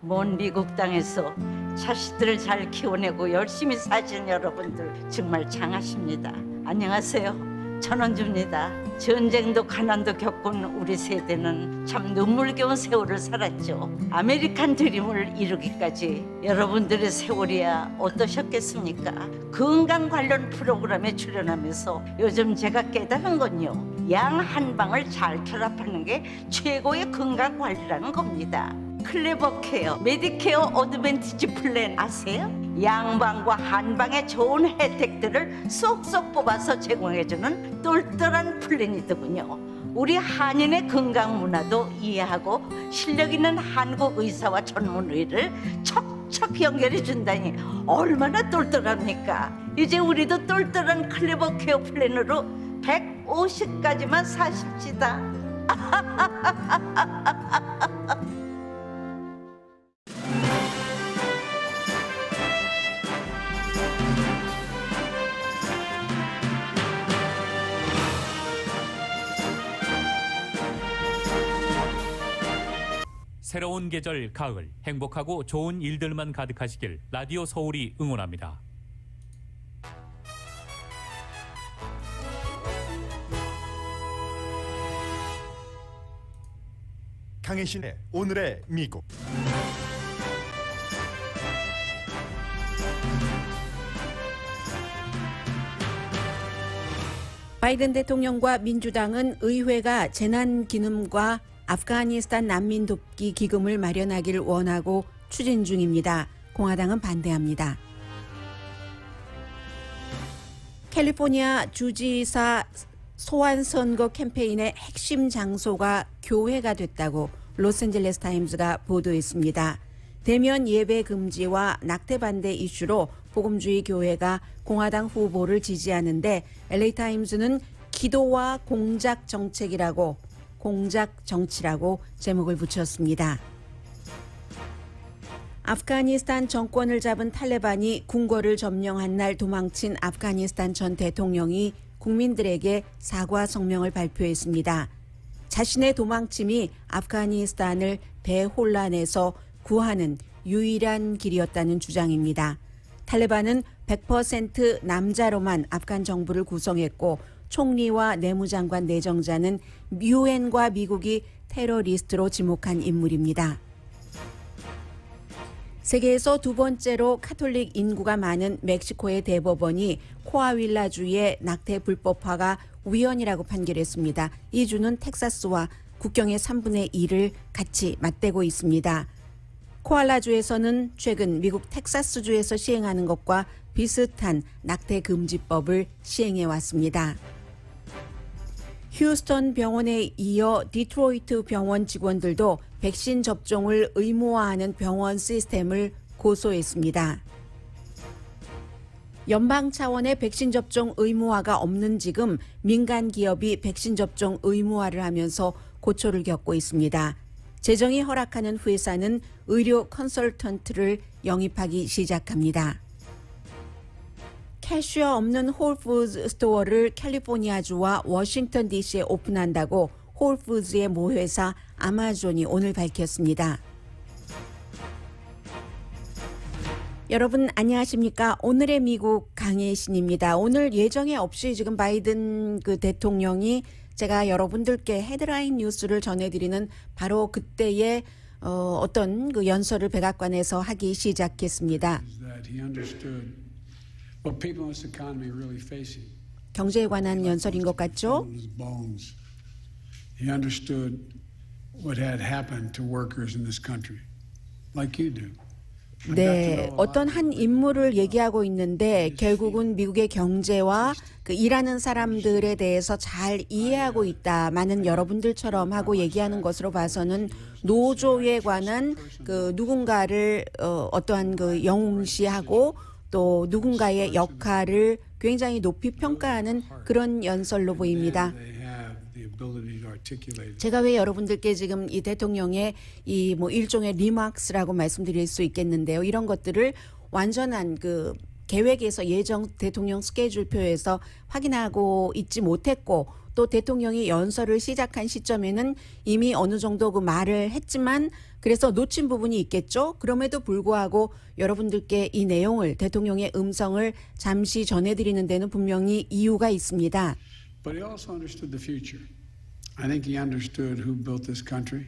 먼 미국 땅에서 자식들을 잘 키워내고 열심히 사신 여러분들 정말 장하십니다. 안녕하세요. 전원주입니다. 전쟁도 가난도 겪은 우리 세대는 참 눈물겨운 세월을 살았죠. 아메리칸 드림을 이루기까지 여러분들의 세월이야 어떠셨겠습니까? 건강 관련 프로그램에 출연하면서 요즘 제가 깨달은 건요, 양 한 방을 잘 결합하는 게 최고의 건강 관리라는 겁니다. 클레버 케어, 메디케어 어드밴티지 플랜 아세요? 양방과 한방의 좋은 혜택들을 쏙쏙 뽑아서 제공해주는 똘똘한 플랜이더군요. 우리 한인의 건강 문화도 이해하고 실력 있는 한국 의사와 전문의를 척척 연결해 준다니 얼마나 똘똘합니까? 이제 우리도 똘똘한 클레버 케어 플랜으로 150까지만 사십시다. 새로운 계절 가을, 행복하고 좋은 일들만 가득하시길 라디오 서울이 응원합니다. 강혜신의 오늘의 미국. 바이든 대통령과 민주당은 의회가 재난기금과 아프가니스탄 난민 돕기 기금을 마련하기를 원하고 추진 중입니다. 공화당은 반대합니다. 캘리포니아 주지사 소환 선거 캠페인의 핵심 장소가 교회가 됐다고 로스앤젤레스 타임즈가 보도했습니다. 대면 예배 금지와 낙태 반대 이슈로 복음주의 교회가 공화당 후보를 지지하는데 LA 타임즈는 기도와 공작 정치라고 제목을 붙였습니다. 아프가니스탄 정권을 잡은 탈레반이 궁궐을 점령한 날 도망친 아프가니스탄 전 대통령이 국민들에게 사과 성명을 발표했습니다. 자신의 도망침이 아프가니스탄을 대혼란에서 구하는 유일한 길이었다는 주장입니다. 탈레반은 100% 남자로만 아프간 정부를 구성했고 총리와 내무장관 내정자는 유엔과 미국이 테러리스트로 지목한 인물입니다. 세계에서 두 번째로 카톨릭 인구가 많은 멕시코의 대법원이 코아윌라주의 낙태 불법화가 우연이라고 판결했습니다. 이 주는 텍사스와 국경의 3분의 1을 같이 맞대고 있습니다. 코알라주에서는 최근 미국 텍사스주에서 시행하는 것과 비슷한 낙태 금지법을 시행해 왔습니다. 휴스턴 병원에 이어 디트로이트 병원 직원들도 백신 접종을 의무화하는 병원 시스템을 고소했습니다. 연방 차원의 백신 접종 의무화가 없는 지금 민간 기업이 백신 접종 의무화를 하면서 고초를 겪고 있습니다. 재정이 허락하는 회사는 의료 컨설턴트를 영입하기 시작합니다. 캐시어 없는 홀푸드 스토어를 캘리포니아주와 워싱턴 DC에 오픈한다고 홀푸드의 모회사 아마존이 오늘 밝혔습니다. 여러분 안녕하십니까? 오늘의 미국 강혜신입니다. 오늘 예정에 없이 지금 바이든 대통령이 제가 여러분들께 헤드라인 뉴스를 전해드리는 바로 그때의 어떤 연설을 백악관에서 하기 시작했습니다. 경제에 관한 연설인 것 같죠? He understood what had happened to workers in this country, like you do. 네, 어떤 한 인물을 얘기하고 있는데 결국은 미국의 경제와 일하는 사람들에 대해서 잘 이해하고 있다. 많은 여러분들처럼 하고 얘기하는 것으로 봐서는 노조에 관한 누군가를 어떠한 영웅시하고 또 누군가의 역할을 굉장히 높이 평가하는 그런 연설로 보입니다. 제가 왜 여러분들께 지금 이 대통령의 이 일종의 리마크스라고 말씀드릴 수 있겠는데요. 이런 것들을 완전한 계획에서 예정 대통령 스케줄표에서 확인하고 있지 못했고 또 대통령이 연설을 시작한 시점에는 이미 어느 정도 말을 했지만 그래서 놓친 부분이 있겠죠. 그럼에도 불구하고 여러분들께 이 내용을 대통령의 음성을 잠시 전해드리는 데는 분명히 이유가 있습니다. But he also understood the future. I think he understood who built this country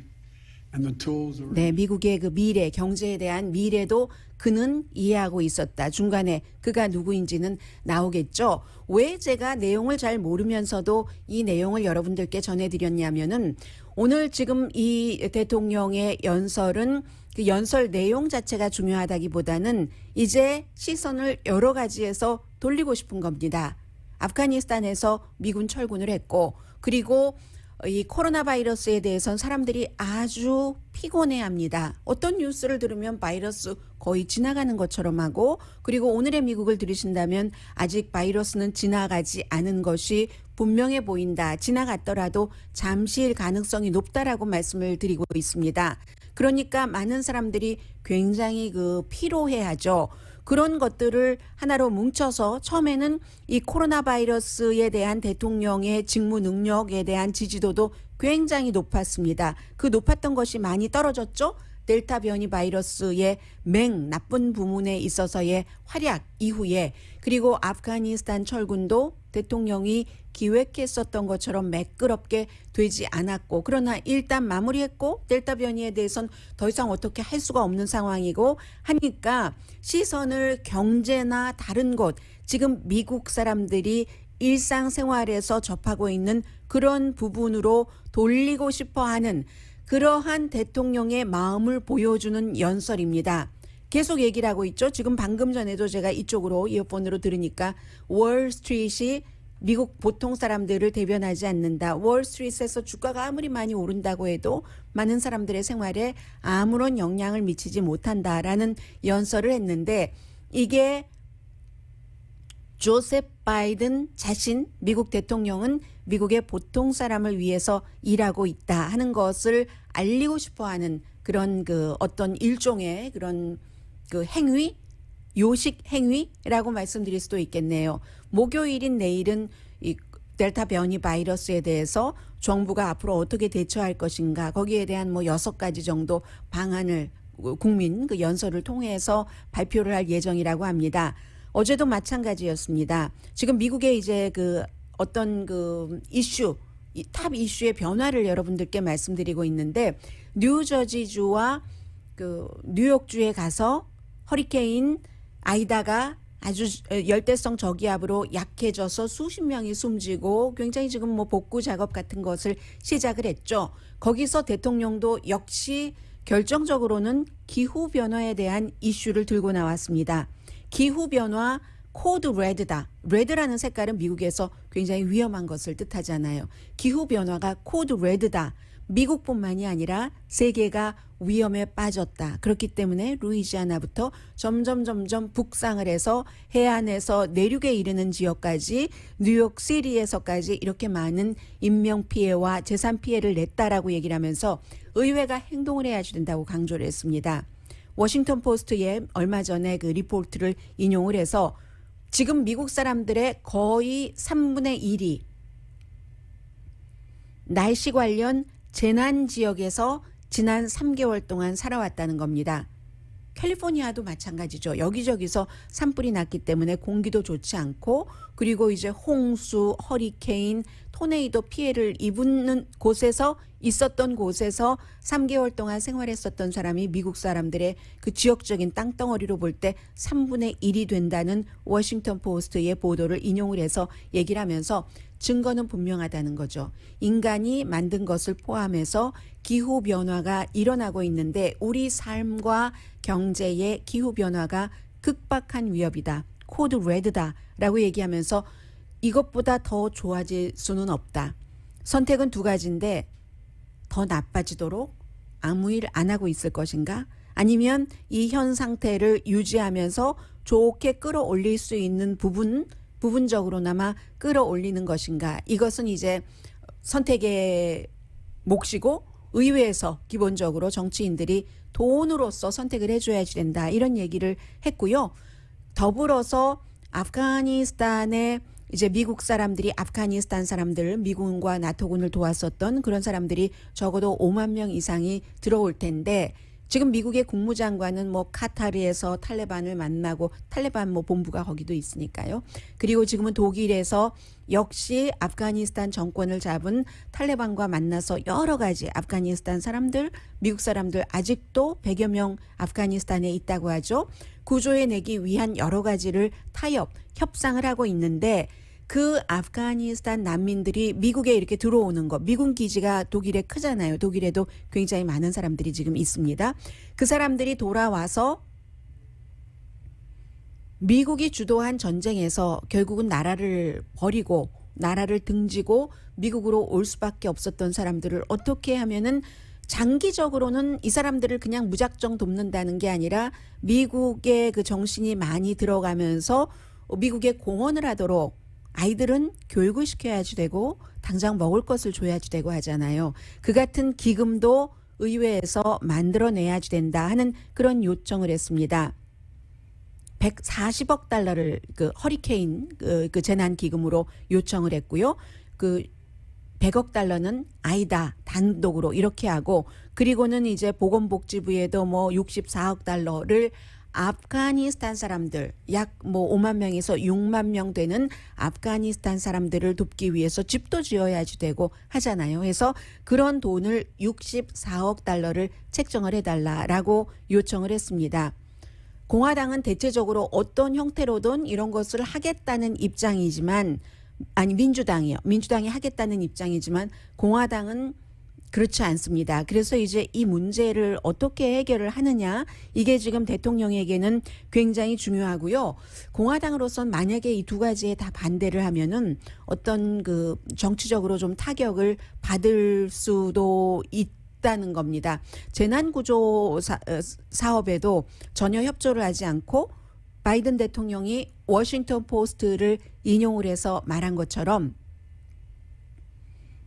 and the tools that were 네, 미국의 그 미래, 경제에 대한 미래도 그는 이해하고 있었다. 중간에 그가 누구인지는 나오겠죠. 왜 제가 내용을 잘 모르면서도 이 내용을 여러분들께 전해드렸냐면은 오늘 지금 이 대통령의 연설은 그 연설 내용 자체가 중요하다기보다는 이제 시선을 여러 가지에서 돌리고 싶은 겁니다. 아프가니스탄에서 미군 철군을 했고 그리고 이 코로나 바이러스에 대해서는 사람들이 아주 피곤해합니다. 어떤 뉴스를 들으면 바이러스 거의 지나가는 것처럼 하고 그리고 오늘의 미국을 들으신다면 아직 바이러스는 지나가지 않은 것이 분명해 보인다. 지나갔더라도 잠시일 가능성이 높다라고 말씀을 드리고 있습니다. 그러니까 많은 사람들이 굉장히 그 피로해하죠. 그런 것들을 하나로 뭉쳐서 처음에는 이 코로나 바이러스에 대한 대통령의 직무 능력에 대한 지지도도 굉장히 높았습니다. 그 높았던 것이 많이 떨어졌죠. 델타 변이 바이러스의 나쁜 부분에 있어서의 활약 이후에 그리고 아프가니스탄 철군도 대통령이 기획했었던 것처럼 매끄럽게 되지 않았고 그러나 일단 마무리했고 델타 변이에 대해서는 더 이상 어떻게 할 수가 없는 상황이고 하니까 시선을 경제나 다른 곳 지금 미국 사람들이 일상생활에서 접하고 있는 그런 부분으로 돌리고 싶어하는 그러한 대통령의 마음을 보여주는 연설입니다. 계속 얘기를 하고 있죠. 지금 방금 전에도 제가 이쪽으로 이어폰으로 들으니까 월스트리트이 미국 보통 사람들을 대변하지 않는다. 월스트리트에서 주가가 아무리 많이 오른다고 해도 많은 사람들의 생활에 아무런 영향을 미치지 못한다라는 연설을 했는데 이게 조셉 바이든 자신 미국 대통령은 미국의 보통 사람을 위해서 일하고 있다 하는 것을 알리고 싶어하는 그런 그 어떤 일종의 그런 그 행위, 요식 행위라고 말씀드릴 수도 있겠네요. 목요일인 내일은 이 델타 변이 바이러스에 대해서 정부가 앞으로 어떻게 대처할 것인가 거기에 대한 뭐 6가지 정도 방안을 국민 그 연설을 통해서 발표를 할 예정이라고 합니다. 어제도 마찬가지였습니다. 지금 미국의 이제 그 어떤 그 이슈, 탑 이슈의 변화를 여러분들께 말씀드리고 있는데 뉴저지주와 그 뉴욕주에 가서 허리케인 아이다가 아주 열대성 저기압으로 약해져서 수십 명이 숨지고 굉장히 지금 뭐 복구 작업 같은 것을 시작을 했죠. 거기서 대통령도 역시 결정적으로는 기후 변화에 대한 이슈를 들고 나왔습니다. 기후 변화 코드 레드다. 레드라는 색깔은 미국에서 굉장히 위험한 것을 뜻하잖아요. 기후 변화가 코드 레드다. 미국뿐만이 아니라 세계가 위험에 빠졌다. 그렇기 때문에 루이지아나부터 점점 북상을 해서 해안에서 내륙에 이르는 지역까지 뉴욕시티에서까지 이렇게 많은 인명피해와 재산피해를 냈다라고 얘기를 하면서 의회가 행동을 해야 된다고 강조를 했습니다. 워싱턴 포스트에 얼마 전에 그 리포트를 인용을 해서 지금 미국 사람들의 거의 3분의 1이 날씨 관련 재난 지역에서 지난 3개월 동안 살아왔다는 겁니다. 캘리포니아도 마찬가지죠. 여기저기서 산불이 났기 때문에 공기도 좋지 않고 그리고 이제 홍수, 허리케인, 토네이도 피해를 입는 곳에서 있었던 곳에서 3개월 동안 생활했었던 사람이 미국 사람들의 그 지역적인 땅덩어리로 볼 때 3분의 1이 된다는 워싱턴 포스트의 보도를 인용을 해서 얘기를 하면서 증거는 분명하다는 거죠. 인간이 만든 것을 포함해서 기후변화가 일어나고 있는데 우리 삶과 경제의 기후변화가 극박한 위협이다. 코드 레드다 라고 얘기하면서 이것보다 더 좋아질 수는 없다. 선택은 2가지인데 더 나빠지도록 아무 일 안 하고 있을 것인가? 아니면 이 현 상태를 유지하면서 좋게 끌어올릴 수 있는 부분적으로나마 끌어올리는 것인가? 이것은 이제 선택의 몫이고 의회에서 기본적으로 정치인들이 돈으로서 선택을 해줘야지 된다. 이런 얘기를 했고요. 더불어서 아프가니스탄에 이제 미국 사람들이 아프가니스탄 사람들 미군과 나토군을 도왔었던 그런 사람들이 적어도 5만 명 이상이 들어올 텐데 지금 미국의 국무장관은 뭐 카타르에서 탈레반을 만나고 탈레반 뭐 본부가 거기도 있으니까요. 그리고 지금은 독일에서 역시 아프가니스탄 정권을 잡은 탈레반과 만나서 여러 가지 아프가니스탄 사람들, 미국 사람들 아직도 100여 명 아프가니스탄에 있다고 하죠. 구조해내기 위한 여러 가지를 타협, 협상을 하고 있는데 그 아프가니스탄 난민들이 미국에 이렇게 들어오는 거, 미군 기지가 독일에 크잖아요. 독일에도 굉장히 많은 사람들이 지금 있습니다. 그 사람들이 돌아와서 미국이 주도한 전쟁에서 결국은 나라를 버리고 나라를 등지고 미국으로 올 수밖에 없었던 사람들을 어떻게 하면은 장기적으로는 이 사람들을 그냥 무작정 돕는다는 게 아니라 미국의 그 정신이 많이 들어가면서 미국에 공헌을 하도록 아이들은 교육을 시켜야지 되고 당장 먹을 것을 줘야지 되고 하잖아요. 그 같은 기금도 의회에서 만들어내야지 된다 하는 그런 요청을 했습니다. 140억 달러를 그 허리케인 그 재난 기금으로 요청을 했고요. 그 100억 달러는 아이다 단독으로 이렇게 하고 그리고는 이제 보건복지부에도 뭐 64억 달러를 아프가니스탄 사람들 약 뭐 5만 명에서 6만 명 되는 아프가니스탄 사람들을 돕기 위해서 집도 지어야지 되고 하잖아요. 그래서 그런 돈을 64억 달러를 책정을 해달라라고 요청을 했습니다. 공화당은 대체적으로 어떤 형태로든 이런 것을 하겠다는 입장이지만 아니 민주당이요. 민주당이 하겠다는 입장이지만 공화당은 그렇지 않습니다. 그래서 이제 이 문제를 어떻게 해결을 하느냐 이게 지금 대통령에게는 굉장히 중요하고요. 공화당으로선 만약에 이 두 가지에 다 반대를 하면은 어떤 그 정치적으로 좀 타격을 받을 수도 있다는 겁니다. 재난구조 사업에도 전혀 협조를 하지 않고 바이든 대통령이 워싱턴 포스트를 인용을 해서 말한 것처럼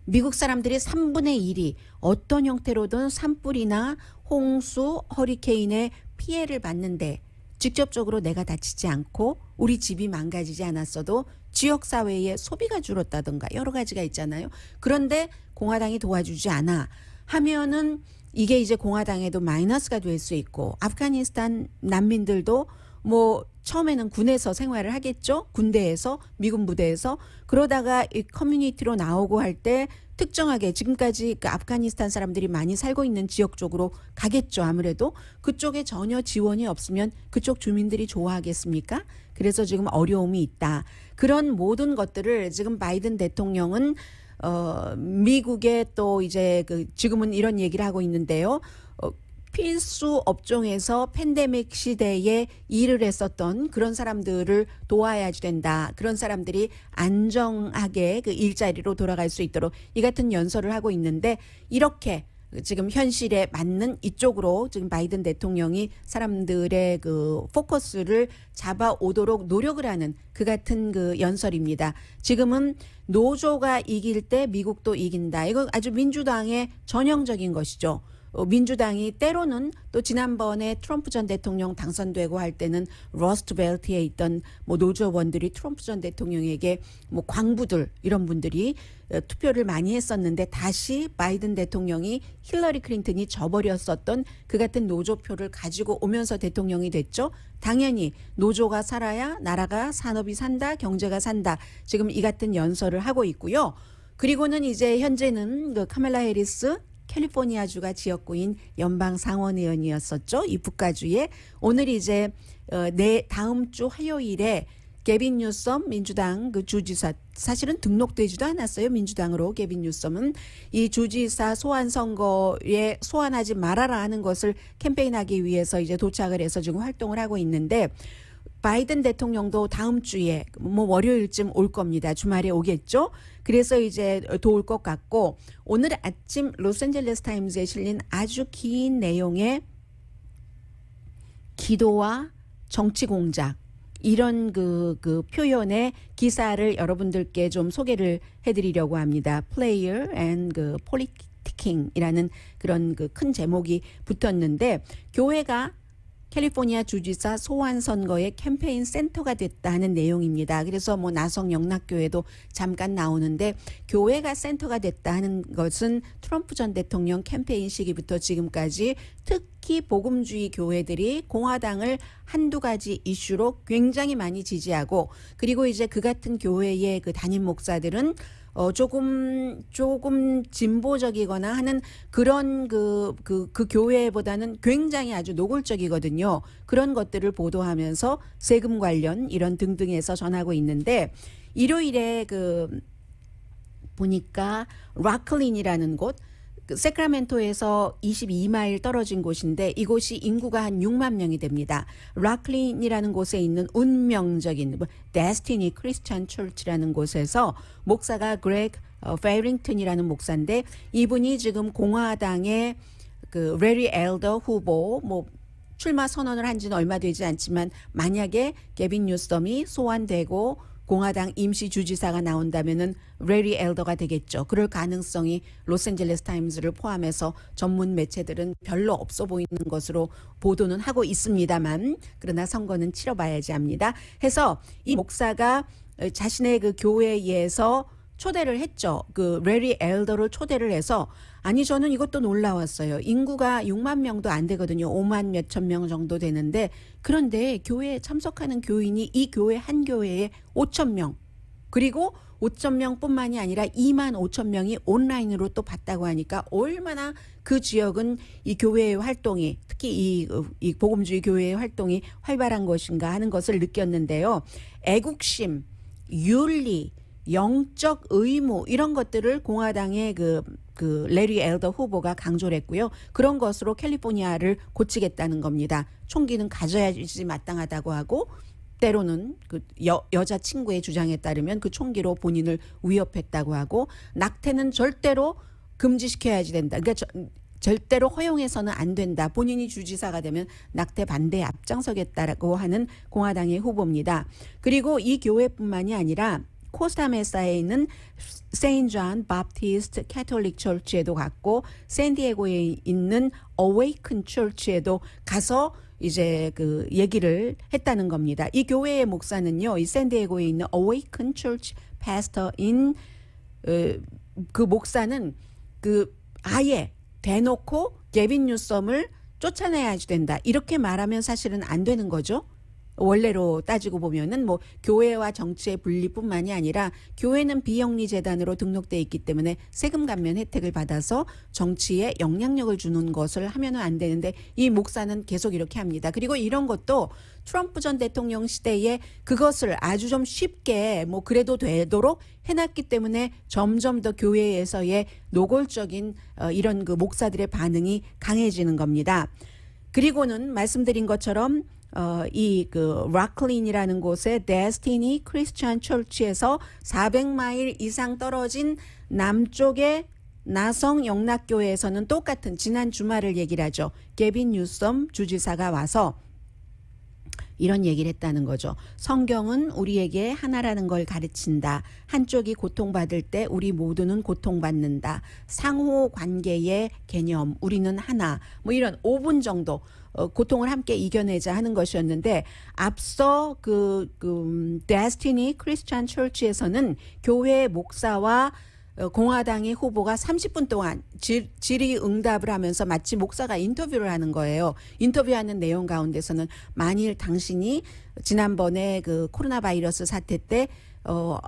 미국 사람들이 3분의 1이 어떤 형태로든 산불이나 홍수, 허리케인의 피해를 받는데 직접적으로 내가 다치지 않고 우리 집이 망가지지 않았어도 지역사회의 소비가 줄었다든가 여러 가지가 있잖아요. 그런데 공화당이 도와주지 않아 하면은 이게 이제 공화당에도 마이너스가 될 수 있고 아프가니스탄 난민들도 뭐 처음에는 군에서 생활을 하겠죠. 군대에서 미군 부대에서 그러다가 이 커뮤니티로 나오고 할 때 특정하게 지금까지 그 아프가니스탄 사람들이 많이 살고 있는 지역 쪽으로 가겠죠. 아무래도 그쪽에 전혀 지원이 없으면 그쪽 주민들이 좋아하겠습니까? 그래서 지금 어려움이 있다. 그런 모든 것들을 지금 바이든 대통령은 미국의 또 이제 그 지금은 이런 얘기를 하고 있는데요. 필수 업종에서 팬데믹 시대에 일을 했었던 그런 사람들을 도와야지 된다. 그런 사람들이 안정하게 그 일자리로 돌아갈 수 있도록 이 같은 연설을 하고 있는데 이렇게 지금 현실에 맞는 이쪽으로 지금 바이든 대통령이 사람들의 그 포커스를 잡아오도록 노력을 하는 그 같은 그 연설입니다. 지금은 노조가 이길 때 미국도 이긴다. 이거 아주 민주당의 전형적인 것이죠. 민주당이 때로는 또 지난번에 트럼프 전 대통령 당선되고 할 때는 러스트벨트에 있던 뭐 노조원들이 트럼프 전 대통령에게 뭐 광부들 이런 분들이 투표를 많이 했었는데 다시 바이든 대통령이 힐러리 클린턴이 져버렸었던 그 같은 노조표를 가지고 오면서 대통령이 됐죠. 당연히 노조가 살아야 나라가 산업이 산다, 경제가 산다. 지금 이 같은 연설을 하고 있고요. 그리고는 이제 현재는 그 카멜라 해리스 캘리포니아주가 지역구인 연방 상원의원이었었죠. 이 북가주에 오늘 이제 다음 주 화요일에 게빈 뉴섬 민주당 그 주지사 사실은 등록되지도 않았어요. 민주당으로 게빈 뉴섬은 이 주지사 소환 선거에 소환하지 말아라 하는 것을 캠페인하기 위해서 이제 도착을 해서 지금 활동을 하고 있는데 바이든 대통령도 다음 주에 뭐 월요일쯤 올 겁니다. 주말에 오겠죠. 그래서 이제 도울 것 같고 오늘 아침 로스앤젤레스 타임즈에 실린 아주 긴 내용의 기도와 정치 공작 이런 그 표현의 기사를 여러분들께 좀 소개를 해드리려고 합니다. Player and 그 Politicking 이라는 그런 그 큰 제목이 붙었는데 교회가 캘리포니아 주지사 소환 선거의 캠페인 센터가 됐다 하는 내용입니다. 그래서 뭐 나성 영락교회도 잠깐 나오는데 교회가 센터가 됐다 하는 것은 트럼프 전 대통령 캠페인 시기부터 지금까지 특히 복음주의 교회들이 공화당을 한두 가지 이슈로 굉장히 많이 지지하고 그리고 이제 그 같은 교회의 그 담임 목사들은 조금 진보적이거나 하는 그런 그 교회보다는 굉장히 아주 노골적이거든요. 그런 것들을 보도하면서 세금 관련 이런 등등에서 전하고 있는데 일요일에 보니까 라클린이라는 곳 세크라멘토에서 22마일 떨어진 곳인데 이곳이 인구가 한 6만 명이 됩니다. 라클린이라는 곳에 있는 운명적인 데스티니 크리스찬 철치라는 곳에서 목사가 그렉 페링턴이라는 목사인데 이분이 지금 공화당의 그 레리 엘더 후보 출마 선언을 한 지는 얼마 되지 않지만 만약에 게빈 뉴섬이 소환되고 공화당 임시 주지사가 나온다면은 레리 엘더가 되겠죠. 그럴 가능성이 로스앤젤레스 타임즈를 포함해서 전문 매체들은 별로 없어 보이는 것으로 보도는 하고 있습니다만 그러나 선거는 치러봐야지 합니다. 해서 이 목사가 자신의 그 교회에서 초대를 했죠. 그 레리 엘더를 초대를 해서 아니 저는 이것도 놀라웠어요. 인구가 6만 명도 안 되거든요. 5만 몇천 명 정도 되는데 그런데 교회에 참석하는 교인이 이 교회 한 교회에 5천 명 그리고 5천 명뿐만이 아니라 2만 5천 명이 온라인으로 또 봤다고 하니까 얼마나 그 지역은 이 교회의 활동이 특히 이 복음주의 교회의 활동이 활발한 것인가 하는 것을 느꼈는데요. 애국심, 윤리, 영적 의무 이런 것들을 공화당의 그 레리 엘더 후보가 강조를 했고요. 그런 것으로 캘리포니아를 고치겠다는 겁니다. 총기는 가져야지 마땅하다고 하고 때로는 그 여자 친구의 주장에 따르면 그 총기로 본인을 위협했다고 하고 낙태는 절대로 금지시켜야지 된다. 그러니까 절대로 허용해서는 안 된다. 본인이 주지사가 되면 낙태 반대에 앞장서겠다라고 하는 공화당의 후보입니다. 그리고 이 교회뿐만이 아니라 코스타메사에 있는 세인트 존 바프티스트 캐톨릭 철치에도 갔고 샌디에고에 있는 어웨이큰 철치에도 가서 이제 그 얘기를 했다는 겁니다. 이 교회의 목사는요. 이 샌디에고에 있는 어웨이큰 철치 패스터인 그 목사는 그 아예 대놓고 게빈 뉴섬을 쫓아내야지 된다. 이렇게 말하면 사실은 안 되는 거죠. 원래로 따지고 보면은 뭐 교회와 정치의 분리뿐만이 아니라 교회는 비영리 재단으로 등록돼 있기 때문에 세금 감면 혜택을 받아서 정치에 영향력을 주는 것을 하면은 안 되는데 이 목사는 계속 이렇게 합니다. 그리고 이런 것도 트럼프 전 대통령 시대에 그것을 아주 좀 쉽게 뭐 그래도 되도록 해놨기 때문에 점점 더 교회에서의 노골적인 이런 그 목사들의 반응이 강해지는 겁니다. 그리고는 말씀드린 것처럼 이 그 라클린이라는 곳의 데스티니 크리스찬 철치에서 400마일 이상 떨어진 남쪽의 나성 영락교회에서는 똑같은 지난 주말을 얘기를 하죠. 게빈 뉴섬 주지사가 와서 이런 얘기를 했다는 거죠. 성경은 우리에게 하나라는 걸 가르친다. 한쪽이 고통받을 때 우리 모두는 고통받는다. 상호관계의 개념, 우리는 하나. 뭐 이런 5분 정도 고통을 함께 이겨내자 하는 것이었는데 앞서 데스티니 크리스찬 철치에서는 교회 목사와 공화당의 후보가 30분 동안 질의응답을 하면서 마치 목사가 인터뷰를 하는 거예요. 인터뷰하는 내용 가운데서는 만일 당신이 지난번에 그 코로나 바이러스 사태 때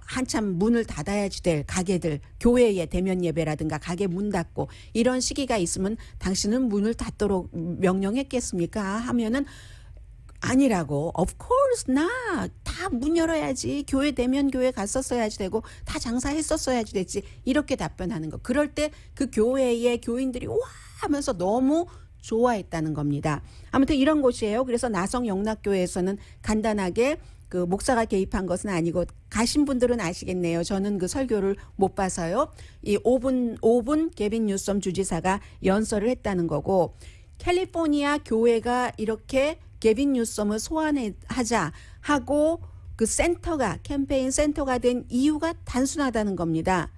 한참 문을 닫아야지 될 가게들, 교회의 대면 예배라든가 가게 문 닫고 이런 시기가 있으면 당신은 문을 닫도록 명령했겠습니까? 하면은 아니라고. Of course not. 다 문 열어야지. 교회 대면 교회 갔었어야지 되고 다 장사했었어야지 됐지. 이렇게 답변하는 거. 그럴 때 그 교회의 교인들이 와 하면서 너무 좋아했다는 겁니다. 아무튼 이런 곳이에요. 그래서 나성 영락교회에서는 간단하게 그 목사가 개입한 것은 아니고 가신 분들은 아시겠네요. 저는 그 설교를 못 봐서요. 이 5분 게빈 뉴섬 주지사가 연설을 했다는 거고 캘리포니아 교회가 이렇게 게빈 뉴섬을 소환하자 하고 그 센터가 캠페인 센터가 된 이유가 단순하다는 겁니다.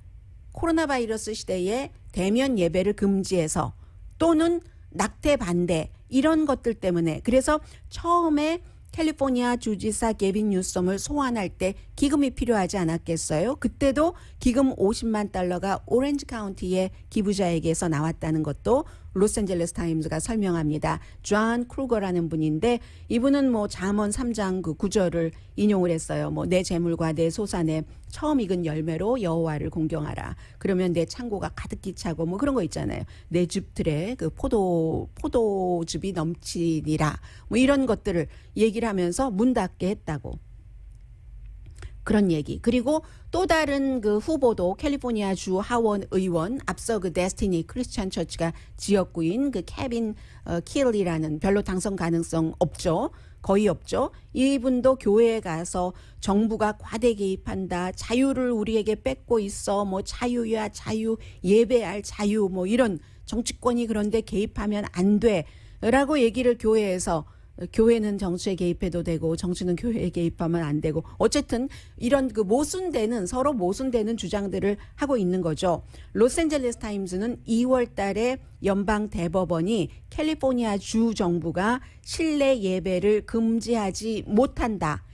코로나 바이러스 시대에 대면 예배를 금지해서 또는 낙태 반대 이런 것들 때문에 그래서 처음에 캘리포니아 주지사 게빈 뉴섬을 소환할 때 기금이 필요하지 않았겠어요? 그때도 기금 50만 달러가 오렌지 카운티의 기부자에게서 나왔다는 것도 로스앤젤레스 타임즈가 설명합니다. 존 크루거라는 분인데 이분은 뭐 잠언 3장 그 구절을 인용을 했어요. 뭐 내 재물과 내 소산에 처음 익은 열매로 여호와를 공경하라. 그러면 내 창고가 가득히 차고 뭐 그런 거 있잖아요. 내 즙들에 그 포도즙이 넘치니라. 뭐 이런 것들을 얘기를 하면서 문 닫게 했다고. 그런 얘기. 그리고 또 다른 그 후보도 캘리포니아 주 하원 의원 앞서 그 데스티니 크리스찬 처치가 지역구인 그 케빈 킬리라는 별로 당선 가능성 없죠. 거의 없죠. 이분도 교회에 가서 정부가 과대 개입한다. 자유를 우리에게 뺏고 있어. 뭐 자유야 자유 예배할 자유 뭐 이런 정치권이 그런데 개입하면 안 돼라고 얘기를 교회에서 교회는 정치에 개입해도 되고 정치는 교회에 개입하면 안 되고 어쨌든 이런 그 모순되는 서로 모순되는 주장들을 하고 있는 거죠. 로스앤젤레스 타임즈는 2월 달에 연방 대법원이 캘리포니아 주 정부가 실내 예배를 금지하지 못한다.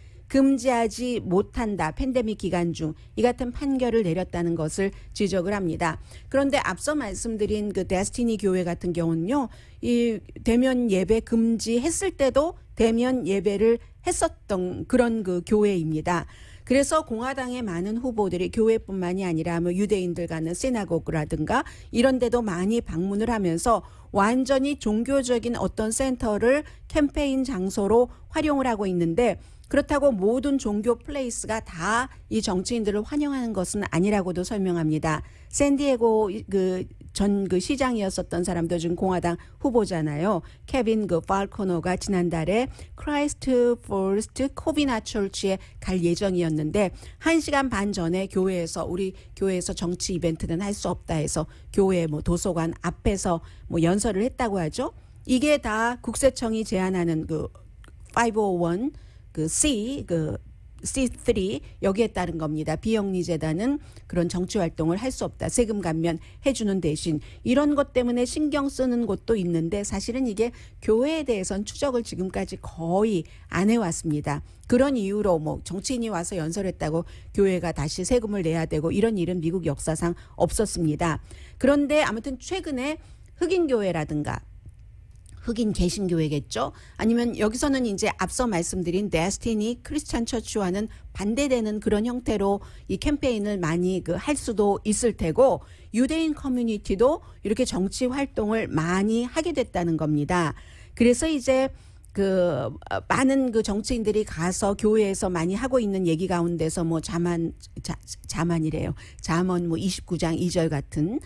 팬데믹 기간 중 이 같은 판결을 내렸다는 것을 지적을 합니다. 그런데 앞서 말씀드린 그 데스티니 교회 같은 경우는요. 이 대면 예배 금지했을 때도 대면 예배를 했었던 그런 그 교회입니다. 그래서 공화당의 많은 후보들이 교회뿐만이 아니라 뭐 유대인들 가는 시나고그라든가 이런 데도 많이 방문을 하면서 완전히 종교적인 어떤 센터를 캠페인 장소로 활용을 하고 있는데 그렇다고 모든 종교 플레이스가 다 이 정치인들을 환영하는 것은 아니라고도 설명합니다. 샌디에고 전 시장이었었던 사람도 지금 공화당 후보잖아요. 케빈 팔코노가 지난달에 크라이스트 포스트 코비나 철치에 갈 예정이었는데 1시간 반 전에 우리 교회에서 정치 이벤트는 할 수 없다 해서 교회 뭐 도서관 앞에서 뭐 연설을 했다고 하죠. 이게 다 국세청이 제안하는 501 C3 여기에 따른 겁니다. 비영리 재단은 그런 정치 활동을 할 수 없다. 세금 감면 해주는 대신 이런 것 때문에 신경 쓰는 곳도 있는데 사실은 이게 교회에 대해서는 추적을 지금까지 거의 안 해왔습니다. 그런 이유로 뭐 정치인이 와서 연설했다고 교회가 다시 세금을 내야 되고 이런 일은 미국 역사상 없었습니다. 그런데 아무튼 최근에 흑인 교회라든가 흑인 개신교회겠죠. 아니면 여기서는 이제 앞서 말씀드린 데스티니 크리스찬 처치와는 반대되는 그런 형태로 이 캠페인을 많이 할 수도 있을 테고 유대인 커뮤니티도 이렇게 정치 활동을 많이 하게 됐다는 겁니다. 그래서 이제 많은 정치인들이 가서 교회에서 많이 하고 있는 얘기 가운데서 뭐 자만이래요. 잠언 뭐 29장 2절 같은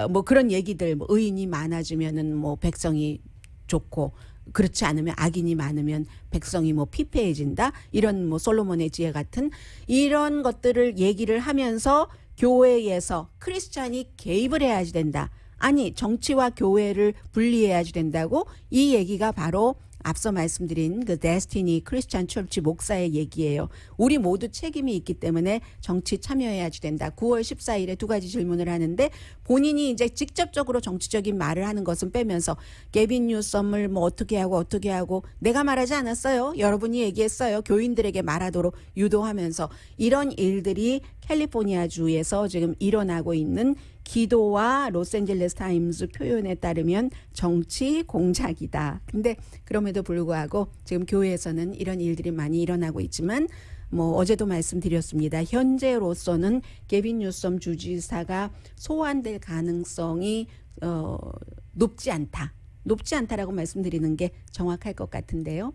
뭐 그런 얘기들 뭐 의인이 많아지면은 뭐 백성이 좋고 그렇지 않으면 악인이 많으면 백성이 뭐 피폐해진다 이런 뭐 솔로몬의 지혜 같은 이런 것들을 얘기를 하면서 교회에서 크리스찬이 개입을 해야지 된다. 아니 정치와 교회를 분리해야지 된다고 이 얘기가 바로 앞서 말씀드린 데스티니 크리스찬 철치 목사의 얘기예요. 우리 모두 책임이 있기 때문에 정치 참여해야지 된다. 9월 14일에 2가지 질문을 하는데 본인이 이제 직접적으로 정치적인 말을 하는 것은 빼면서 게빈 뉴섬을 뭐 어떻게 하고 내가 말하지 않았어요. 여러분이 얘기했어요. 교인들에게 말하도록 유도하면서 이런 일들이 캘리포니아 주에서 지금 일어나고 있는 기도와 로스앤젤레스 타임즈 표현에 따르면 정치 공작이다. 근데 그럼에도 불구하고 지금 교회에서는 이런 일들이 많이 일어나고 있지만 뭐 어제도 말씀드렸습니다. 현재로서는 게빈 뉴섬 주지사가 소환될 가능성이 높지 않다라고 말씀드리는 게 정확할 것 같은데요.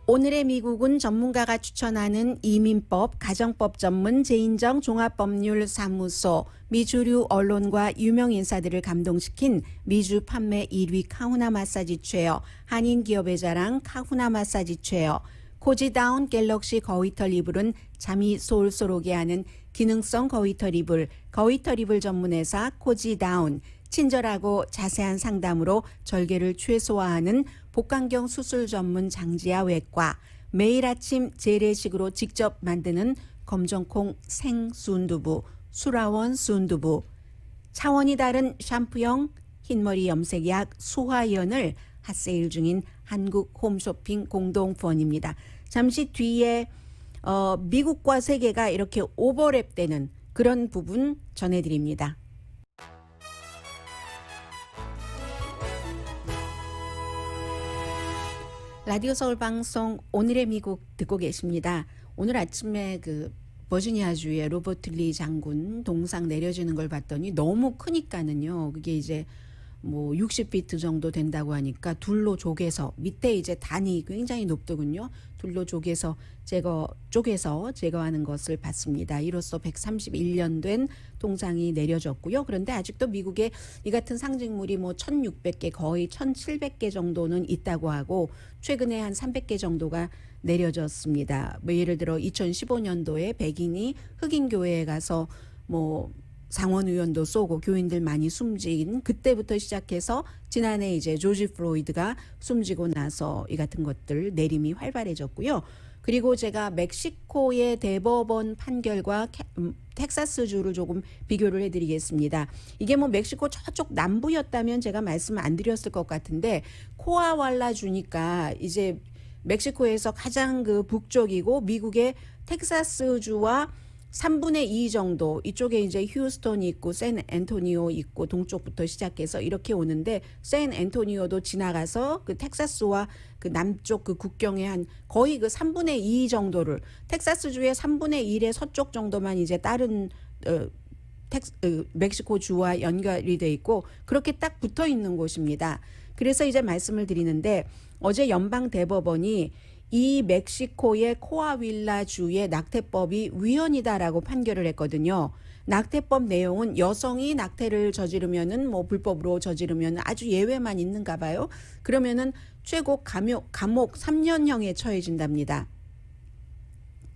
오늘의 미국은 전문가가 추천하는 이민법, 가정법 전문 제인정 종합법률사무소, 미주류 언론과 유명 인사들을 감동시킨 미주 판매 1위 카후나 마사지 체어, 한인 기업의 자랑 카후나 마사지 체어, 코지다운 갤럭시 거위털 이불은 잠이 솔솔 오게 하는 기능성 거위털 이불, 거위털 이불 전문회사 코지다운, 친절하고 자세한 상담으로 절개를 최소화하는 복강경 수술 전문 장지아 외과, 매일 아침 재래식으로 직접 만드는 검정콩 생순두부, 수라원 순두부, 차원이 다른 샴푸형 흰머리 염색약 수화연을 핫세일 중인 한국 홈쇼핑 공동후원입니다. 잠시 뒤에 미국과 세계가 이렇게 오버랩되는 그런 부분 전해드립니다. 라디오 서울 방송 오늘의 미국 듣고 계십니다. 오늘 아침에 그 버지니아주의 로버트 리 장군 동상 내려지는 걸 봤더니 너무 크니까는요. 그게 이제 뭐 60피트 정도 된다고 하니까 둘로 쪼개서 밑에 이제 단이 굉장히 높더군요. 둘로 쪼개서 제거하는 것을 봤습니다. 이로써 131년 된 동상이 내려졌고요. 그런데 아직도 미국에 이 같은 상징물이 뭐 1600개 거의 1700개 정도는 있다고 하고 최근에 한 300개 정도가 내려졌습니다. 뭐 예를 들어 2015년도에 백인이 흑인 교회에 가서 뭐 상원의원도 쏘고 교인들 많이 숨진 그때부터 시작해서 지난해 이제 조지 플로이드가 숨지고 나서 이 같은 것들 내림이 활발해졌고요. 그리고 제가 멕시코의 대법원 판결과 텍사스주를 조금 비교를 해드리겠습니다. 이게 뭐 멕시코 저쪽 남부였다면 제가 말씀 안 드렸을 것 같은데 코아왈라주니까 이제 멕시코에서 가장 그 북쪽이고 미국의 텍사스주와 3분의 2 정도 이쪽에 이제 휴스턴이 있고 샌앤토니오 있고 동쪽부터 시작해서 이렇게 오는데 샌앤토니오도 지나가서 그 텍사스와 그 남쪽 그 국경의 한 거의 그 3분의 2 정도를 텍사스주의 3분의 1의 서쪽 정도만 이제 다른 멕시코주와 연결이 돼 있고 그렇게 딱 붙어 있는 곳입니다. 그래서 이제 말씀을 드리는데 어제 연방 대법원이 이 멕시코의 코아윌라주의 낙태법이 위헌이다라고 판결을 했거든요. 낙태법 내용은 여성이 낙태를 저지르면은 뭐 불법으로 저지르면 아주 예외만 있는가 봐요. 그러면은 최고 감옥 3년형에 처해진답니다.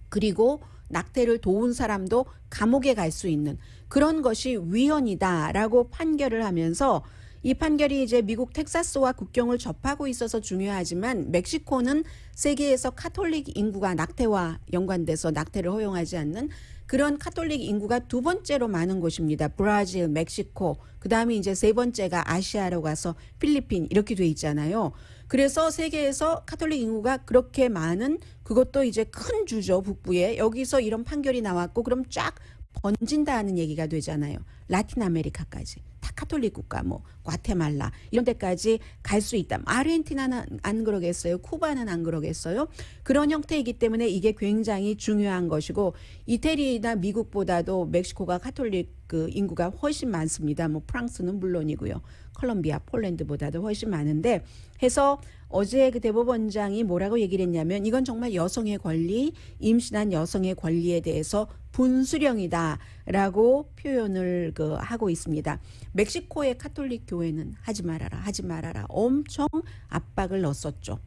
그리고 낙태를 도운 사람도 감옥에 갈 수 있는 그런 것이 위헌이다라고 판결을 하면서 이 판결이 이제 미국 텍사스와 국경을 접하고 있어서 중요하지만 멕시코는 세계에서 카톨릭 인구가 낙태와 연관돼서 낙태를 허용하지 않는 그런 카톨릭 인구가 두 번째로 많은 곳입니다. 브라질, 멕시코, 그다음에 이제 세 번째가 아시아로 가서 필리핀 이렇게 돼 있잖아요. 그래서 세계에서 카톨릭 인구가 그렇게 많은 그것도 이제 큰 주죠. 북부에. 여기서 이런 판결이 나왔고 그럼 쫙 번진다는 얘기가 되잖아요. 라틴 아메리카까지. 다 카톨릭 국가 뭐 과테말라 이런 데까지 갈 수 있다. 아르헨티나는 안 그러겠어요. 쿠바는 안 그러겠어요. 그런 형태이기 때문에 이게 굉장히 중요한 것이고 이태리나 미국보다도 멕시코가 카톨릭 그 인구가 훨씬 많습니다. 뭐 프랑스는 물론이고요. 콜롬비아, 폴란드보다도 훨씬 많은데 해서 어제 그 대법원장이 뭐라고 얘기를 했냐면 이건 정말 여성의 권리, 임신한 여성의 권리에 대해서 분수령이다라고 표현을 하고 있습니다. 멕시코의 카톨릭 교회는 하지 말아라 엄청 압박을 넣었었죠.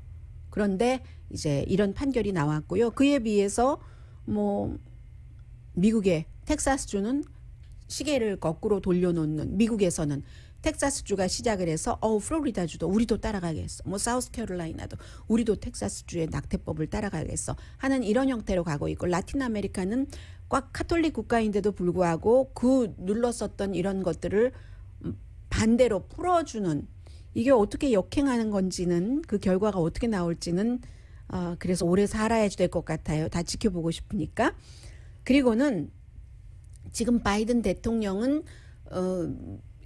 그런데 이제 이런 판결이 나왔고요. 그에 비해서 뭐 미국의 텍사스주는 시계를 거꾸로 돌려놓는 미국에서는 텍사스주가 시작을 해서 플로리다주도 우리도 따라가겠어. 뭐 사우스캐롤라이나도 우리도 텍사스주의 낙태법을 따라가겠어 하는 이런 형태로 가고 있고 라틴 아메리카는 꽉 카톨릭 국가인데도 불구하고 그 눌렀었던 이런 것들을 반대로 풀어주는 이게 어떻게 역행하는 건지는 그 결과가 어떻게 나올지는 그래서 오래 살아야 될 것 같아요. 다 지켜보고 싶으니까. 그리고는 지금 바이든 대통령은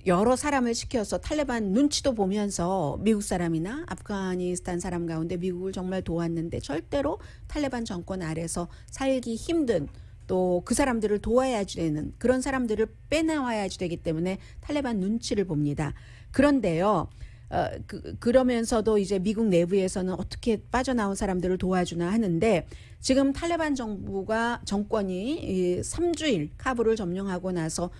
여러 사람을 시켜서 탈레반 눈치도 보면서 미국 사람이나 아프가니스탄 사람 가운데 미국을 정말 도왔는데 절대로 탈레반 정권 아래서 살기 힘든 또 그 사람들을 도와야지 되는 그런 사람들을 빼나와야지 되기 때문에 탈레반 눈치를 봅니다. 그런데요. 그러면서도 이제 미국 내부에서는 어떻게 빠져나온 사람들을 도와주나 하는데 지금 탈레반 정권이 3주일 카불을 점령하고 나서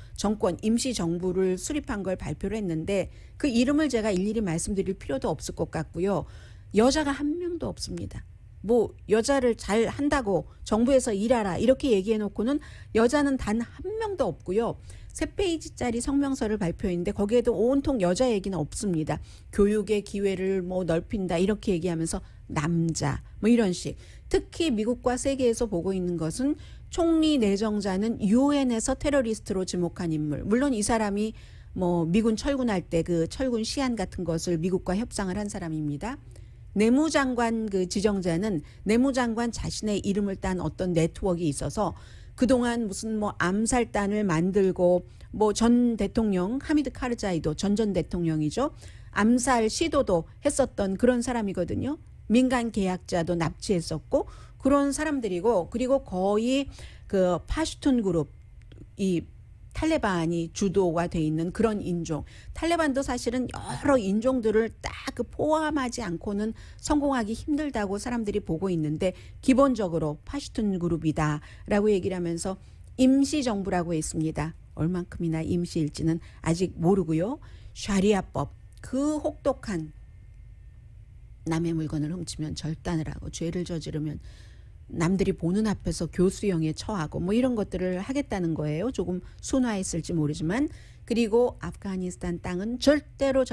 임시 정부를 수립한 걸 발표를 했는데 그 이름을 제가 일일이 말씀드릴 필요도 없을 것 같고요. 여자가 한 명도 없습니다. 뭐 여자를 잘 한다고 정부에서 일하라 이렇게 얘기해 놓고는 여자는 단 한 명도 없고요. 3페이지짜리 성명서를 발표했는데 거기에도 온통 여자 얘기는 없습니다. 교육의 기회를 뭐 넓힌다 이렇게 얘기하면서 남자 뭐 이런 식. 특히 미국과 세계에서 보고 있는 것은 총리 내정자는 유엔에서 테러리스트로 지목한 인물. 물론 이 사람이 뭐 미군 철군할 때 그 철군 시안 같은 것을 미국과 협상을 한 사람입니다. 내무장관 그 지정자는 내무장관 자신의 이름을 딴 어떤 네트워크가 있어서 그동안 무슨 뭐 암살단을 만들고 뭐 전 대통령 하미드 카르자이도 전 대통령이죠. 암살 시도도 했었던 그런 사람이거든요. 민간 계약자도 납치했었고 그런 사람들이고 그리고 거의 그 파슈툰 그룹 이 탈레반이 주도가 돼 있는 그런 인종. 탈레반도 사실은 여러 인종들을 딱 그 포함하지 않고는 성공하기 힘들다고 사람들이 보고 있는데 기본적으로 파슈툰 그룹이다라고 얘기를 하면서 임시정부라고 했습니다. 얼만큼이나 임시일지는 아직 모르고요. 샤리아법, 그 혹독한 남의 물건을 훔치면 절단을 하고 죄를 저지르면 남들이 보는 앞에서 교수형에 처하고 뭐 이런 것들을 하겠다는 거예요. 조금 순화했을지 모르지만. 그리고 아프가니스탄 땅은 절대로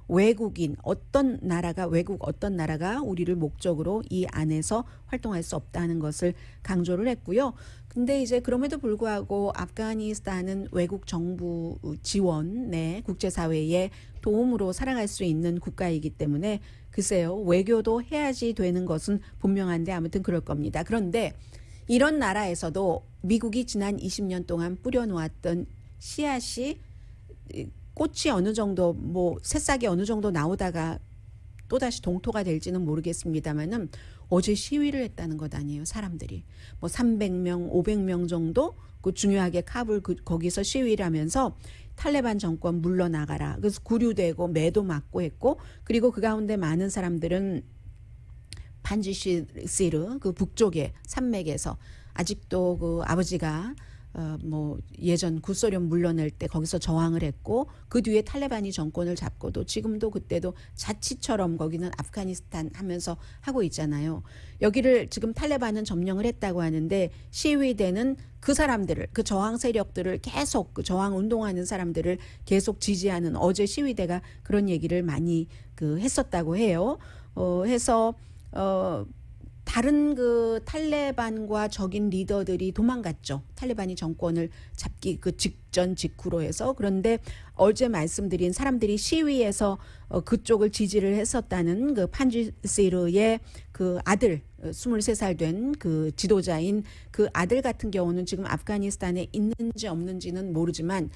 외국인 어떤 나라가 우리를 목적으로 이 안에서 활동할 수 없다는 것을 강조를 했고요. 근데 이제 그럼에도 불구하고 아프가니스탄은 외국 정부 지원, 국제사회의 도움으로 살아갈 수 있는 국가이기 때문에 글쎄요, 외교도 해야지 되는 것은 분명한데 아무튼 그럴 겁니다. 그런데 이런 나라에서도 미국이 지난 20년 동안 뿌려놓았던 씨앗이 꽃이 어느 정도 뭐 새싹이 어느 정도 나오다가 또다시 동토가 될지는 모르겠습니다만은 어제 시위를 했다는 것 아니에요. 사람들이 뭐 300명, 500명 정도 그 중요하게 카불 거기서 시위를 하면서 탈레반 정권 물러나가라. 그래서 구류되고 매도 맞고 했고 그리고 그 가운데 많은 사람들은 판지시르 그 북쪽의 산맥에서 아직도 그 아버지가 뭐 예전 구소련 물러낼 때 거기서 저항을 했고 그 뒤에 탈레반이 정권을 잡고도 지금도 그때도 자치처럼 거기는 아프가니스탄 하면서 하고 있잖아요. 여기를 지금 탈레반은 점령을 했다고 하는데 시위대는 그 사람들을 그 저항 세력들을 계속 그 저항 운동하는 사람들을 계속 지지하는 어제 시위대가 그런 얘기를 많이 그 했었다고 해요. 다른 그 탈레반과 적인 리더들이 도망갔죠. 탈레반이 정권을 잡기 그 직후로 해서. 그런데 어제 말씀드린 사람들이 시위에서 그쪽을 지지를 했었다는 그 판지시르의 그 아들 23살 된 그 지도자인 그 아들 같은 경우는 지금 아프가니스탄에 있는지 없는지는 모르지만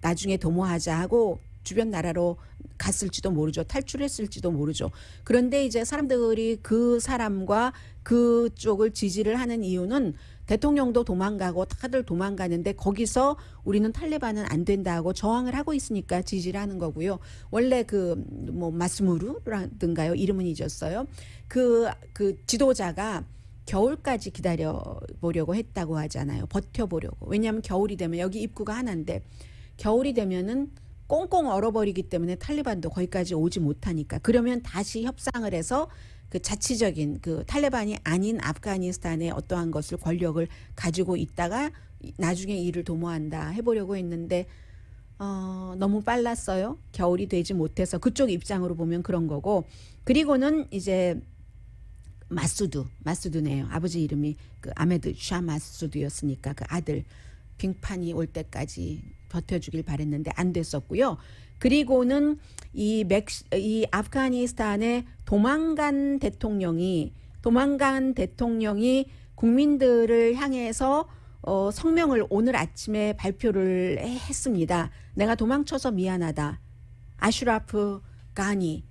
나중에 도모하자 하고 주변 나라로 갔을지도 모르죠. 탈출했을지도 모르죠. 그런데 이제 사람들이 그 사람과 그쪽을 지지를 하는 이유는 대통령도 도망가고 다들 도망가는데 거기서 우리는 탈레반은 안 된다고 저항을 하고 있으니까 지지를 하는 거고요. 원래 그 뭐 마스무르라든가요. 이름은 잊었어요. 그 지도자가 겨울까지 기다려 보려고 했다고 하잖아요. 버텨보려고. 왜냐하면 겨울이 되면 여기 입구가 하나인데 겨울이 되면은 꽁꽁 얼어버리기 때문에 탈레반도 거기까지 오지 못하니까 그러면 다시 협상을 해서 그 자치적인 그 탈레반이 아닌 아프가니스탄의 어떠한 것을 권력을 가지고 있다가 나중에 이를 도모한다 해보려고 했는데 너무 빨랐어요. 겨울이 되지 못해서 그쪽 입장으로 보면 그런 거고 그리고는 이제 마수드네요. 아버지 이름이 그 아메드 샤 마수드였으니까 그 아들 빙판이 올 때까지 버텨주길 바랬는데 안 됐었고요. 그리고는 이 아프가니스탄의 도망간 대통령이 국민들을 향해서 성명을 오늘 아침에 발표를 했습니다. 내가 도망쳐서 미안하다. 아슈라프 가니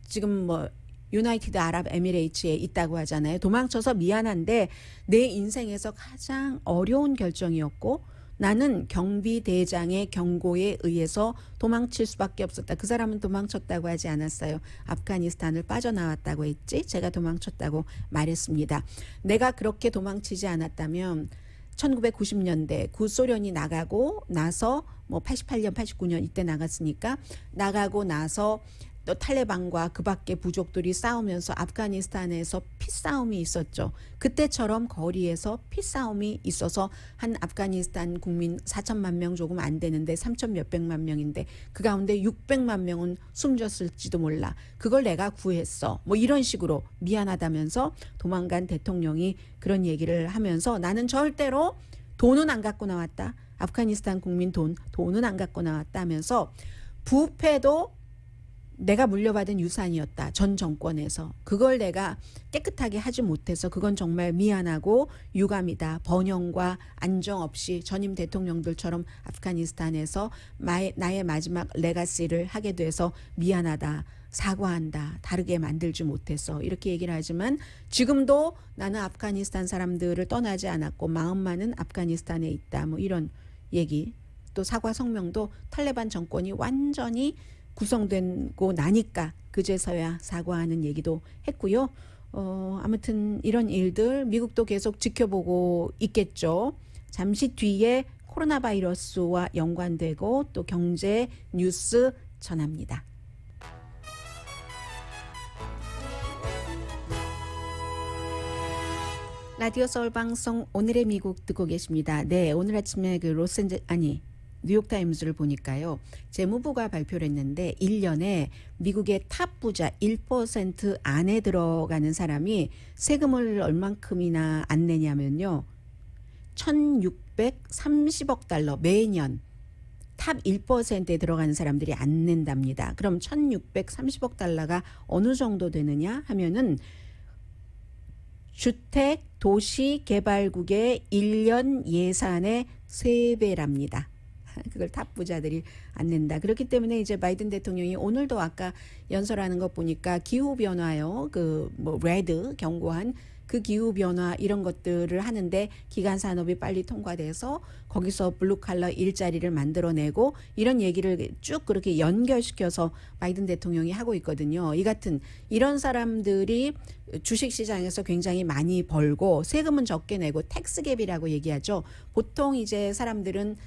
지금 뭐 유나이티드 아랍 에미레이츠에 있다고 하잖아요. 도망쳐서 미안한데 내 인생에서 가장 어려운 결정이었고 나는 경비대장의 경고에 의해서 도망칠 수밖에 없었다. 그 사람은 도망쳤다고 하지 않았어요. 아프가니스탄을 빠져나왔다고 했지. 제가 도망쳤다고 말했습니다. 내가 그렇게 도망치지 않았다면 1990년대 구소련이 나가고 나서 뭐 88년, 89년 이때 나갔으니까 나가고 나서 또 탈레반과 그 밖의 부족들이 싸우면서 아프가니스탄에서 피싸움이 있었죠. 그때처럼 거리에서 피싸움이 있어서 한 아프가니스탄 국민 4천만 명 조금 안 되는데 3천 몇백만 명인데 그 가운데 600만 명은 숨졌을지도 몰라. 그걸 내가 구했어. 뭐 이런 식으로 미안하다면서 도망간 대통령이 그런 얘기를 하면서 나는 절대로 돈은 안 갖고 나왔다. 아프가니스탄 국민 돈은 안 갖고 나왔다 하면서 부패도 내가 물려받은 유산이었다. 전 정권에서. 그걸 내가 깨끗하게 하지 못해서 그건 정말 미안하고 유감이다. 번영과 안정 없이 전임 대통령들처럼 아프가니스탄에서 나의 마지막 레가시를 하게 돼서 미안하다. 사과한다. 다르게 만들지 못해서 이렇게 얘기를 하지만 지금도 나는 아프가니스탄 사람들을 떠나지 않았고 마음만은 아프가니스탄에 있다. 뭐 이런 얘기. 또 사과 성명도 탈레반 정권이 완전히 구성되고 나니까 그제서야 사과하는 얘기도 했고요. 아무튼 이런 일들 미국도 계속 지켜보고 있겠죠. 잠시 뒤에 코로나 바이러스와 연관되고 또 경제 뉴스 전합니다. 라디오 서울 방송 오늘의 미국 듣고 계십니다. 네, 오늘 아침에 그 뉴욕타임즈를 보니까요. 재무부가 발표를 했는데 1년에 미국의 탑 부자 1% 안에 들어가는 사람이 세금을 얼만큼이나 안 내냐면요. 1,630억 달러 매년 탑 1%에 들어가는 사람들이 안 낸답니다. 그럼 1,630억 달러가 어느 정도 되느냐 하면은 주택 도시 개발국의 1년 예산의 3배랍니다. 그걸 탑 부자들이 안 낸다. 그렇기 때문에 이제 바이든 대통령이 오늘도 아까 연설하는 것 보니까 기후 변화요. 레드 경고한 그 기후 변화 이런 것들을 하는데 기간 산업이 빨리 통과돼서 거기서 블루 칼라 일자리를 만들어내고 이런 얘기를 쭉 그렇게 연결시켜서 바이든 대통령이 하고 있거든요. 이 같은 이런 사람들이 주식 시장에서 굉장히 많이 벌고 세금은 적게 내고 텍스갭이라고 얘기하죠. 보통 이제 사람들은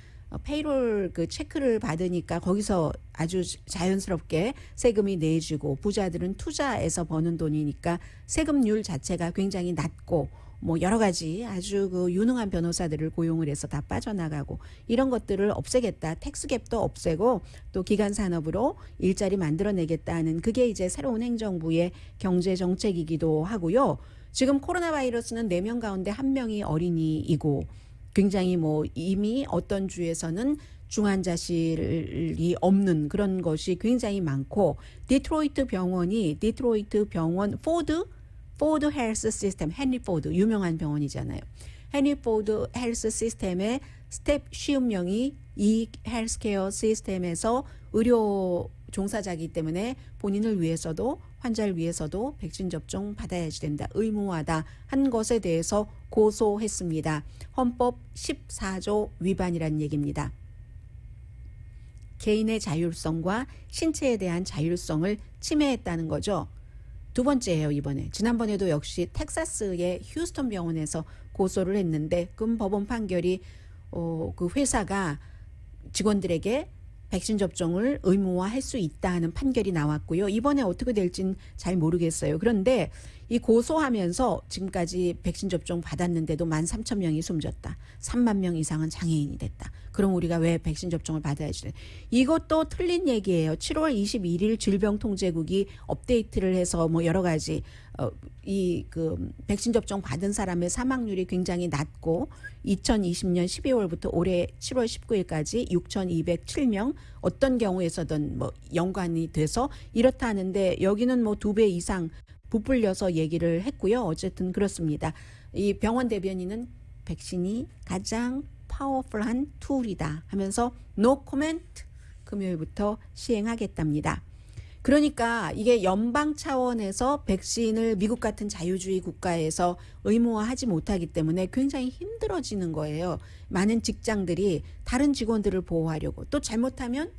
페이롤 그 체크를 받으니까 거기서 아주 자연스럽게 세금이 내지고 부자들은 투자해서 버는 돈이니까 세금률 자체가 굉장히 낮고 뭐 여러 가지 아주 그 유능한 변호사들을 고용을 해서 다 빠져나가고 이런 것들을 없애겠다. 텍스갭도 없애고 또 기간 산업으로 일자리 만들어내겠다는 그게 이제 새로운 행정부의 경제 정책이기도 하고요. 지금 코로나 바이러스는 4명 가운데 1명이 어린이이고 굉장히 뭐 이미 어떤 주에서는 중환자실이 없는 그런 것이 굉장히 많고 디트로이트 병원 포드 헬스 시스템 헨리 포드 유명한 병원이잖아요. 헨리 포드 헬스 시스템의 스텝 시음령이 이 헬스케어 시스템에서 의료 종사자이기 때문에 본인을 위해서도 환자를 위해서도 백신 접종 받아야지 된다. 의무화다 한 것에 대해서 고소했습니다. 헌법 14조 위반이라는 얘기입니다. 개인의 자율성과 신체에 대한 자율성을 침해했다는 거죠. 두 번째예요, 이번에. 지난번에도 역시 텍사스의 휴스턴 병원에서 고소를 했는데 그 법원 판결이 그 회사가 직원들에게 백신 접종을 의무화할 수 있다 하는 판결이 나왔고요. 이번에 어떻게 될지는 잘 모르겠어요. 그런데 이 고소하면서 지금까지 백신 접종 받았는데도 13,000명이 숨졌다. 3만 명 이상은 장애인이 됐다. 그럼 우리가 왜 백신 접종을 받아야지 돼? 이것도 틀린 얘기예요. 7월 21일 질병통제국이 업데이트를 해서 뭐 여러 가지 백신 접종 받은 사람의 사망률이 굉장히 낮고 2020년 12월부터 올해 7월 19일까지 6,207명 어떤 경우에서든 뭐 연관이 돼서 이렇다 하는데 여기는 뭐 2배 이상 부풀려서 얘기를 했고요. 어쨌든 그렇습니다. 이 병원 대변인은 백신이 가장 파워풀한 툴이다 하면서 no comment 금요일부터 시행하겠답니다. 그러니까 이게 연방 차원에서 백신을 미국 같은 자유주의 국가에서 의무화하지 못하기 때문에 굉장히 힘들어지는 거예요. 많은 직장들이 다른 직원들을 보호하려고 또 잘못하면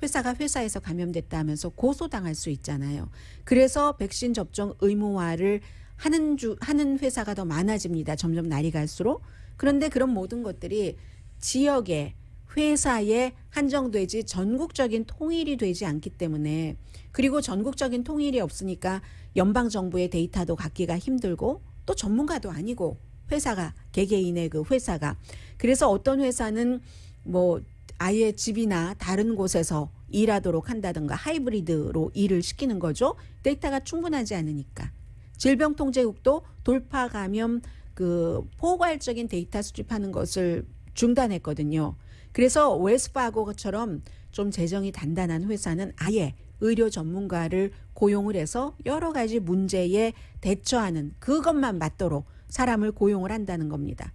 회사가 회사에서 감염됐다 하면서 고소당할 수 있잖아요. 그래서 백신 접종 의무화를 하는 회사가 더 많아집니다. 점점 날이 갈수록. 그런데 그런 모든 것들이 지역의 회사에 한정되지 전국적인 통일이 되지 않기 때문에, 그리고 전국적인 통일이 없으니까 연방정부의 데이터도 갖기가 힘들고 또 전문가도 아니고 회사가, 개개인의 그 회사가. 그래서 어떤 회사는 뭐 아예 집이나 다른 곳에서 일하도록 한다든가 하이브리드로 일을 시키는 거죠. 데이터가 충분하지 않으니까. 질병통제국도 돌파 감염 그 포괄적인 데이터 수집하는 것을 중단했거든요. 그래서 웰스파고처럼 좀 재정이 단단한 회사는 아예 의료 전문가를 고용을 해서 여러 가지 문제에 대처하는 그것만 맞도록 사람을 고용을 한다는 겁니다.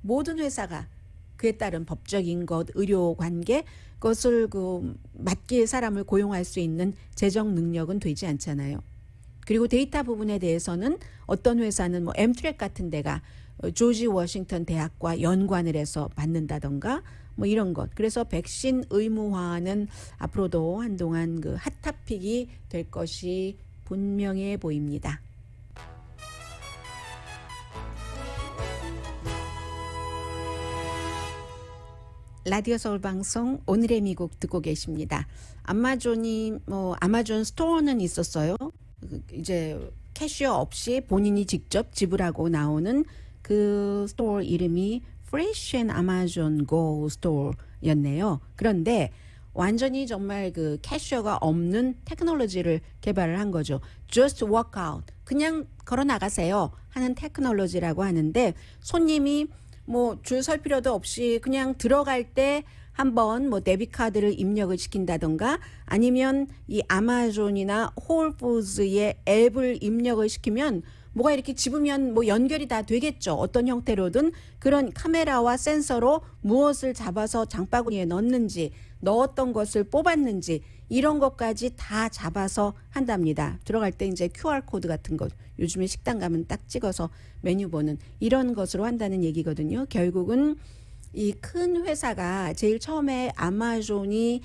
모든 회사가 그에 따른 법적인 것, 의료 관계, 그것을 그 맞게 사람을 고용할 수 있는 재정 능력은 되지 않잖아요. 그리고 데이터 부분에 대해서는 어떤 회사는 뭐 엠트랙 같은 데가 조지 워싱턴 대학과 연관을 해서 받는다던가 뭐 이런 것. 그래서 백신 의무화는 앞으로도 한동안 그 핫토픽이 될 것이 분명해 보입니다. 라디오 서울 방송 오늘의 미국 듣고 계십니다. 아마존 스토어는 있었어요. 이제 캐시어 없이 본인이 직접 지불하고 나오는 그 스토어 이름이 Fresh and Amazon Go 스토어였네요. 그런데 완전히 정말 그 캐시어가 없는 테크놀로지를 개발을 한 거죠. Just walk out. 그냥 걸어 나가세요 하는 테크놀로지라고 하는데, 손님이 뭐 줄 설 필요도 없이 그냥 들어갈 때 한번 뭐 데비카드를 입력을 시킨다던가, 아니면 이 아마존이나 홀푸드의 앱을 입력을 시키면 뭐가 이렇게 집으면 뭐 연결이 다 되겠죠. 어떤 형태로든 그런 카메라와 센서로 무엇을 잡아서 장바구니에 넣었는지, 넣었던 것을 뽑았는지 이런 것까지 다 잡아서 한답니다. 들어갈 때 이제 QR코드 같은 것, 요즘에 식당 가면 딱 찍어서 메뉴 보는 이런 것으로 한다는 얘기거든요. 결국은 이 큰 회사가 제일 처음에 아마존이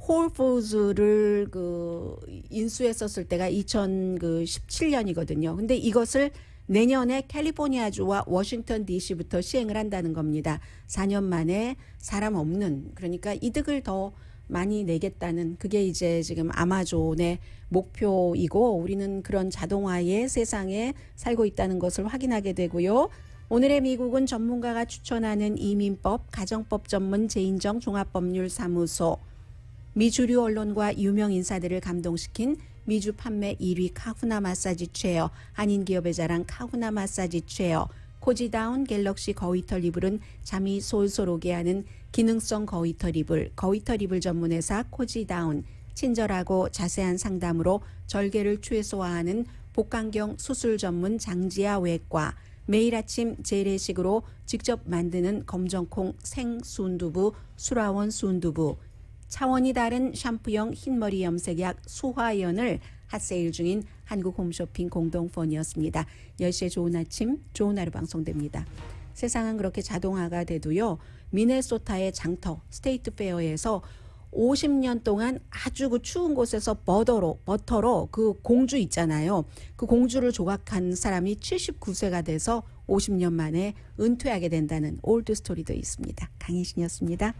홀푸드를 그 인수했었을 때가 2017년이거든요. 근데 이것을 내년에 캘리포니아주와 워싱턴 DC부터 시행을 한다는 겁니다. 4년 만에 사람 없는, 그러니까 이득을 더 많이 내겠다는, 그게 이제 지금 아마존의 목표이고, 우리는 그런 자동화의 세상에 살고 있다는 것을 확인하게 되고요. 오늘의 미국은 전문가가 추천하는 이민법, 가정법 전문 제인정 종합법률사무소, 미주류 언론과 유명 인사들을 감동시킨 미주 판매 1위 카후나 마사지 체어, 한인기업의 자랑 카후나 마사지 체어, 코지다운 갤럭시 거위털 이불은 잠이 솔솔 오게 하는 기능성 거위털 이불, 거위털 이불 전문회사 코지다운, 친절하고 자세한 상담으로 절개를 최소화하는 복강경 수술 전문 장지아 외과, 매일 아침 재래식으로 직접 만드는 검정콩 생순두부 수라원 순두부, 차원이 다른 샴푸형 흰머리 염색약 수화연을 핫세일 중인 한국 홈쇼핑 공동폰이었습니다. 10시에 좋은 아침, 좋은 하루 방송됩니다. 세상은 그렇게 자동화가 돼도요. 미네소타의 장터 스테이트 페어에서 50년 동안 아주 그 추운 곳에서 버터로 그 공주 있잖아요. 그 공주를 조각한 사람이 79세가 돼서 50년 만에 은퇴하게 된다는 올드 스토리도 있습니다. 강희신이었습니다.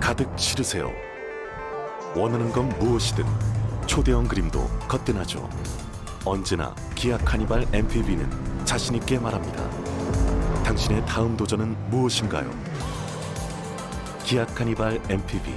가득 실으세요. 원하는 건 무엇이든 초대형 그림도 거뜬하죠. 언제나 기아 카니발 MPV는 자신있게 말합니다. 당신의 다음 도전은 무엇인가요? 기아 카니발 MPV